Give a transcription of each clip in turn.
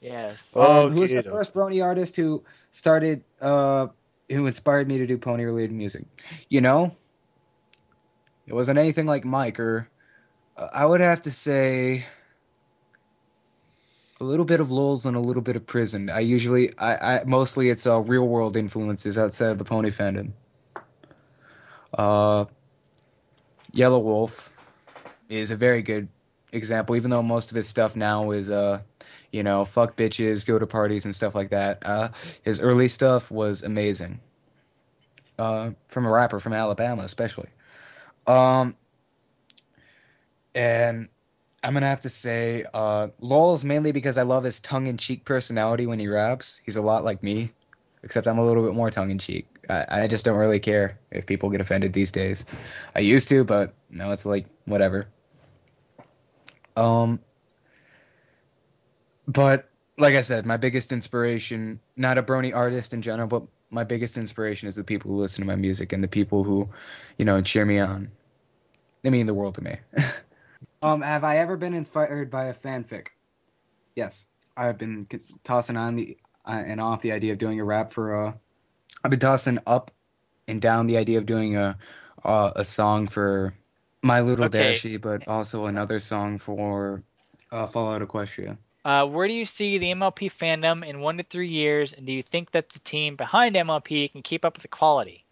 Yes. Who was the Okay, first brony artist who started, who inspired me to do pony related music? You know, it wasn't anything like Mike, or I would have to say a little bit of Lulz and a little bit of Prison. I mostly it's real world influences outside of the pony fandom. Uh, Yellow Wolf is a very good example, even though most of his stuff now is fuck bitches, go to parties and stuff like that. His early stuff was amazing. From a rapper from Alabama, especially. Um, and I'm gonna have to say, Lulz mainly because I love his tongue-in-cheek personality when he raps. He's a lot like me, except I'm a little bit more tongue-in-cheek. I just don't really care if people get offended these days. I used to, but now it's like whatever. Um, but like I said, my biggest inspiration, not a brony artist in general, but my biggest inspiration is the people who listen to my music and the people who, cheer me on. They mean the world to me. Have I ever been inspired by a fanfic? Yes, I've been tossing on the and off the idea of doing a rap for. I've been tossing up and down the idea of doing a song for My Little Okay. Dashie, but also another song for Fallout Equestria. Where do you see the MLP fandom in 1 to 3 years, and do you think that the team behind MLP can keep up with the quality?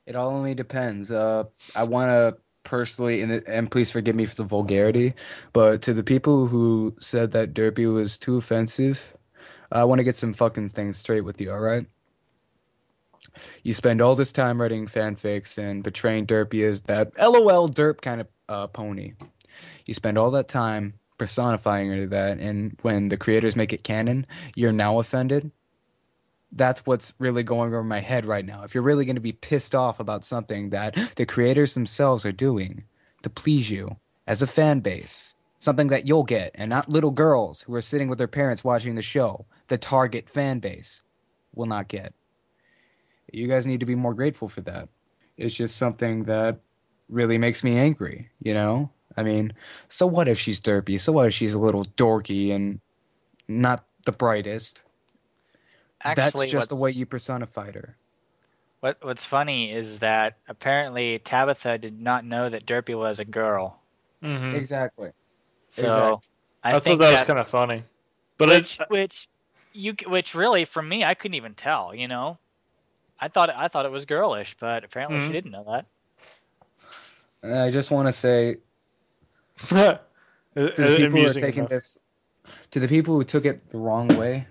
It all only depends. I want to personally, and please forgive me for the vulgarity, but to the people who said that Derpy was too offensive, I want to get some fucking things straight with you, all right? You spend all this time writing fanfics and portraying Derpy as that LOL derp kind of pony. You spend all that time personifying her to that, and when the creators make it canon, you're now offended. That's what's really going over my head right now. If you're really going to be pissed off about something that the creators themselves are doing to please you as a fan base, something that you'll get, and not little girls who are sitting with their parents watching the show, the target fan base will not get. You guys need to be more grateful for that. It's just something that really makes me angry, you know? I mean, so what if she's derpy? So what if she's a little dorky and not the brightest? That's Actually, just the way you personified her. what's funny is that apparently Tabitha did not know that Derpy was a girl. Mm-hmm. Exactly. So Exactly. I thought think that was that's kind of funny, but which really for me I couldn't even tell. I thought it was girlish, but apparently she didn't know that. I just want to say to the people who are amusing taking enough. this, to the people who took it the wrong way,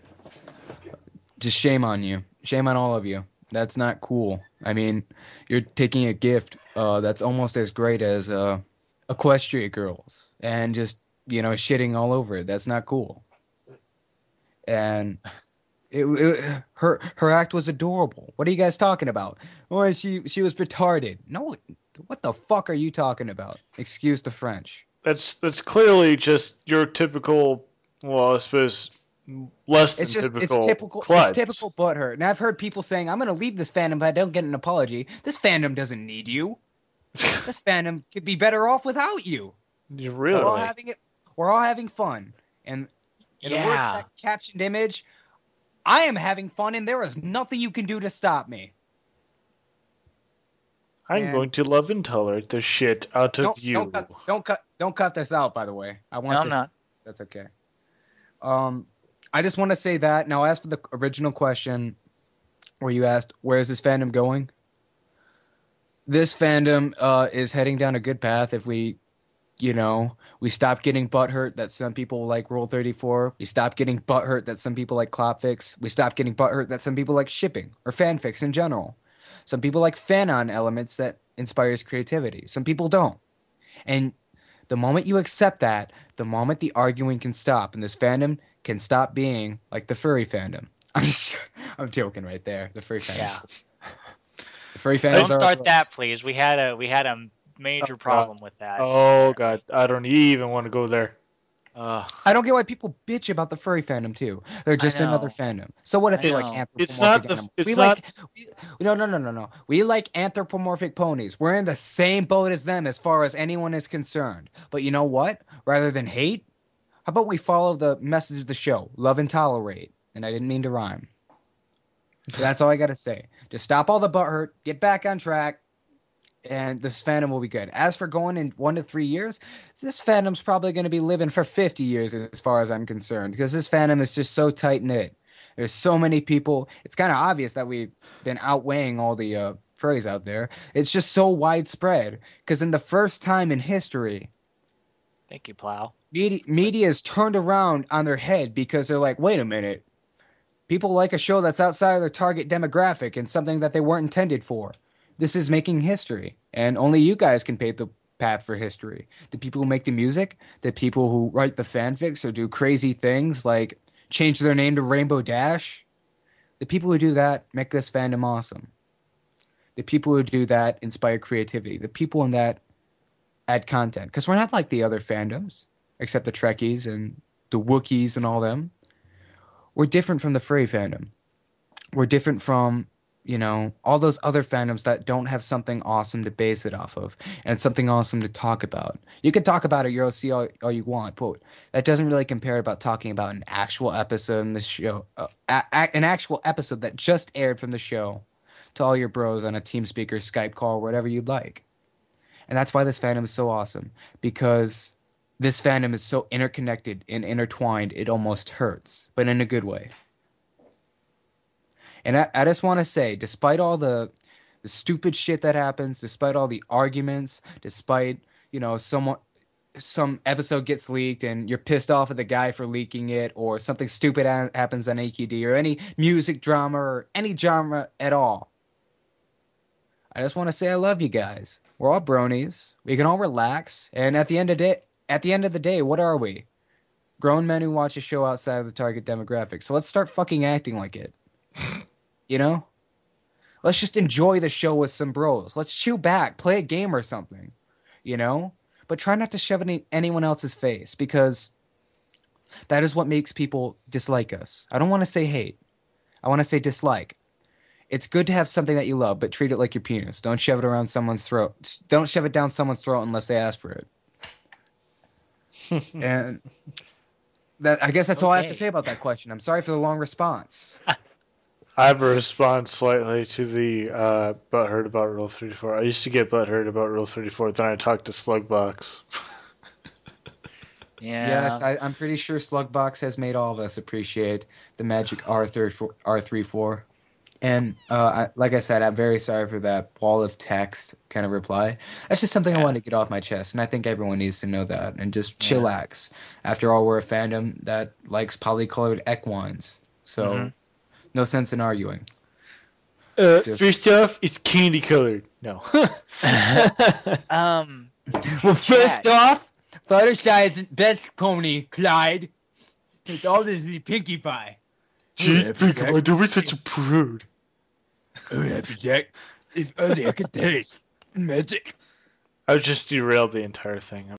just shame on you. Shame on all of you. That's not cool. I mean, you're taking a gift that's almost as great as Equestria Girls and just, shitting all over it. That's not cool. And her act was adorable. What are you guys talking about? Oh, she was retarded. No, what the fuck are you talking about? Excuse the French. That's clearly just your typical. Well, I suppose less than typical. It's typical. Klutz. It's typical butthurt. And I've heard people saying, "I'm going to leave this fandom if I don't get an apology." This fandom doesn't need you. This fandom could be better off without you. Really? We're all having fun. And in the words of that captioned image, I am having fun, and there is nothing you can do to stop me. I'm going to love and tolerate the shit out of you. Don't cut this out. By the way, I'm not. That's okay. I just want to say that. Now, as for the original question, where you asked, where is this fandom going? This fandom is heading down a good path if we stop getting butthurt that some people like Rule 34. We stop getting butthurt that some people like Clopfix. We stop getting butthurt that some people like shipping or fanfics in general. Some people like fanon elements that inspires creativity. Some people don't. And the moment you accept that, the moment the arguing can stop and this fandom can stop being like the furry fandom. I'm joking right there. The furry fandom. Yeah. The furry fandom. Don't start that, please. We had a major problem with that. Oh god, I don't even want to go there. I don't get why people bitch about the furry fandom too. They're just another fandom. So what if they like anthropomorphic animals? No. We like anthropomorphic ponies. We're in the same boat as them as far as anyone is concerned. But you know what? Rather than hate, How about we follow the message of the show? Love and tolerate. And I didn't mean to rhyme. So that's all I got to say. Just stop all the butthurt, get back on track, and this fandom will be good. As for going in 1 to 3 years, this fandom's probably going to be living for 50 years as far as I'm concerned, because this fandom is just so tight-knit. There's so many people. It's kind of obvious that we've been outweighing all the furries out there. It's just so widespread, because in the first time in history, Thank you, Plow. media is turned around on their head because they're like, wait a minute. People like a show that's outside of their target demographic and something that they weren't intended for. This is making history, and only you guys can pave the path for history. The people who make the music, the people who write the fanfics or do crazy things like change their name to Rainbow Dash, the people who do that make this fandom awesome. The people who do that inspire creativity. The people in that add content. Because we're not like the other fandoms, except the Trekkies and the Wookiees and all them. We're different from the furry fandom. We're different from, all those other fandoms that don't have something awesome to base it off of and something awesome to talk about. You can talk about a UOC all you want, but that doesn't really compare about talking about an actual episode in the show, an actual episode that just aired from the show to all your bros on a TeamSpeak, Skype call, whatever you'd like. And that's why this fandom is so awesome, because this fandom is so interconnected and intertwined, it almost hurts, but in a good way. And I just want to say, despite all the stupid shit that happens, despite all the arguments, despite, some episode gets leaked and you're pissed off at the guy for leaking it, or something stupid happens on AQD, or any music drama, or any genre at all, I just want to say I love you guys. We're all bronies. We can all relax. And at the end of the day, what are we? Grown men who watch a show outside of the target demographic. So let's start fucking acting like it. Let's just enjoy the show with some bros. Let's chew back, play a game or something. But try not to shove it in anyone else's face, because that is what makes people dislike us. I don't want to say hate. I want to say dislike. It's good to have something that you love, but treat it like your penis. Don't shove it around someone's throat. Don't shove it down someone's throat unless they ask for it. And I guess that's all I have to say about that question. I'm sorry for the long response. I have a response slightly to the butthurt about Rule 34. I used to get butthurt about Rule 34, then I talked to Slugbox. Yeah. Yes, I'm pretty sure Slugbox has made all of us appreciate the magic R34. And like I said, I'm very sorry for that wall of text kind of reply. That's just something I wanted to get off my chest, and I think everyone needs to know that, and just chillax. After all, we're a fandom that likes polycolored equines, so no sense in arguing. First off, it's candy colored. No. Well, first off, Fluttershy isn't best pony, Clyde. It's all this is Pinkie Pie. Jeez, Pinkie Pie, don't be such a prude. Oh, yeah, Jack. If only I could taste magic. I just derailed the entire thing.